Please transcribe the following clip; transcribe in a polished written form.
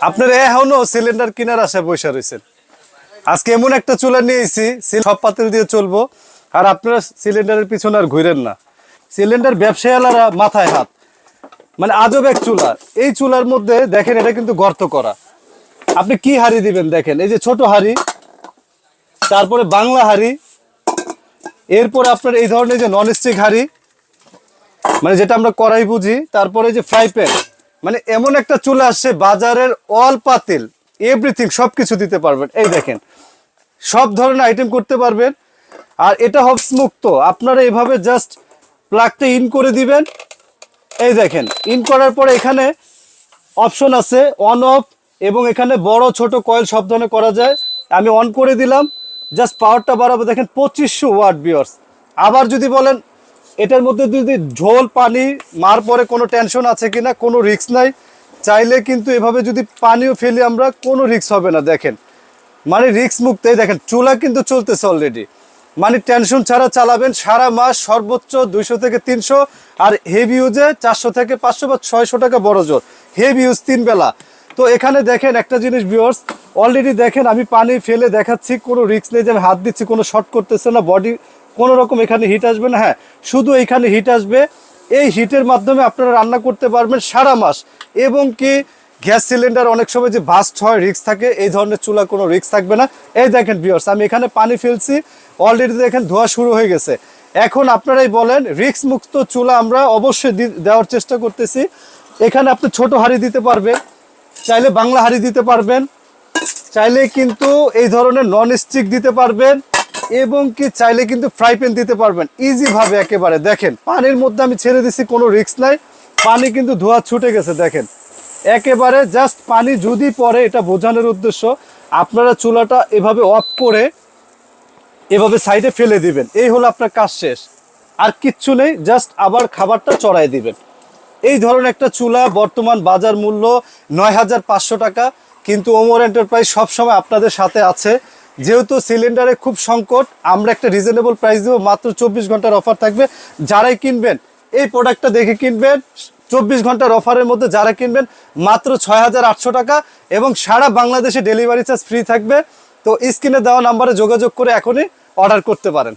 আপনারা এখনো সিলিন্ডার কেনার আশায় বসে রয়েছেন। আজকে এমন একটা চুলা নিয়েছি, সব পাতিল দিয়ে চলবো, আর আপনারা সিলিন্ডারের পিছনে আর ঘুরেন না। সিলিন্ডার ব্যবসায়ীরা মাথায় হাত, মানে আজব এক চুলা। এই চুলার মধ্যে দেখেন এটা কিন্তু গর্ত করা। আপনি কি হাঁড়ি দিবেন দেখেন, এই যে ছোট হাঁড়ি, তারপরে বাংলা হাঁড়ি, এরপরে আপনার এই ধরনের যে ননস্টিক হাঁড়ি, মানে যেটা আমরা কড়াই বুঝি, তারপরে যে ফ্রাই প্যান, মানে এমন একটা চুলা আসছে বাজারের অল পাতিল এভরিথিং সবকিছু দিতে পারবেন। এই দেখেন সব ধরনের আইটেম করতে পারবেন। আর এটা হবস মুক্ত, আপনারা এভাবে জাস্ট প্লাগটা ইন করে দিবেন। এই দেখেন ইন করার পরে এখানে অপশন আছে অন অফ, এবং এখানে বড় ছোট কয়েল সব ধরনের করা যায়। আমি অন করে দিলাম, জাস্ট পাওয়ারটা বাড়াবো, দেখেন 2500 ওয়াট ভিউয়ার্স। আবার যদি বলেন এটার মধ্যে যদি ঝোল পানি মার পরে কোনো টেনশন আছে কিনা, কোনো রিস্ক নাই, চাইলে কিন্তু এভাবে যদি পানিও ফেলি আমরা, কোনো রিস্ক হবে না। দেখেন মানে রিস্ক মুক্ত। এই দেখেন চুলা কিন্তু চলতেছে অলরেডি, মানে টেনশন ছাড়া চালাবেন সারা মাস। সর্বোচ্চ 200 থেকে 300, আর হেভি ইউজে 400 থেকে 500 বা 600 টাকা বড় জোর, হেভি ইউজ 3 বেলা। তো এখানে দেখেন একটা জিনিস ভিউয়ার্স, অলরেডি দেখেন আমি পানি ফেলে দেখাচ্ছি, কোনো রিস্ক নেই যে আমি হাত দিচ্ছি, কোনো শর্ট করতেছে না, বডি কোনো রকম এখানে হিট আসবে না। হ্যাঁ, শুধু এখানে হিট আসবে। এই হিটের মাধ্যমে আপনারা রান্না করতে পারবেন সারা মাস। এবং কি গ্যাস সিলিন্ডার অনেক সময় যে বাস্ট হয়, রিস্ক থাকে, এই ধরনের চুলা কোনো রিস্ক থাকবে না। এই দেখেন ভিউয়ার্স, আমি এখানে পানি ফেলছি, অলরেডি দেখেন ধোয়া শুরু হয়ে গেছে। এখন আপনারাই বলেন, রিস্ক মুক্ত চুলা আমরা অবশ্যই দেওয়ার চেষ্টা করতেছি। এখানে আপনি ছোট হাঁড়ি দিতে পারবেন, চাইলে বাংলা হাঁড়ি দিতে পারবেন, চাইলে কিন্তু এই ধরনের নন স্টিক দিতে পারবেন, এবং কি চাইলে কিন্তু ফ্রাই প্যান দিতে পারবেন ইজি ভাবে একেবারে। দেখেন পানির মধ্যে আমি ছেড়ে দিছি, কোনো রিস্ক নাই, পানি কিন্তু ধোয়া ছুটে গেছে। দেখেন একেবারে জাস্ট পানি যদি পড়ে, এটা বোঝানোর উদ্দেশ্য আপনারা চুলাটা এভাবে অফ করে এভাবে সাইডে ফেলে দিবেন, এই হলো আপনার কাজ শেষ। আর কিচ্ছু নেই, জাস্ট আবার খাবারটা চড়াই দিবেন। এই ধরনের একটা চুলা বর্তমান বাজার মূল্য 9500 টাকা, কিন্তু ওমর এন্টারপ্রাইজ সবসময় আপনাদের সাথে আছে। যেহেতু সিলিন্ডারে খুব সংকট, আমরা একটা রিজনেবল প্রাইস দেবো, মাত্র 24 ঘন্টার অফার থাকবে। যারাই কিনবেন এই প্রোডাক্টটা দেখে কিনবেন, 24 ঘন্টার অফারের মধ্যে যারা কিনবেন মাত্র 6800 টাকা, এবং সারা বাংলাদেশে ডেলিভারি চার্জ ফ্রি থাকবে। তো স্ক্রিনে দেওয়া নাম্বারে যোগাযোগ করে এখনই অর্ডার করতে পারেন।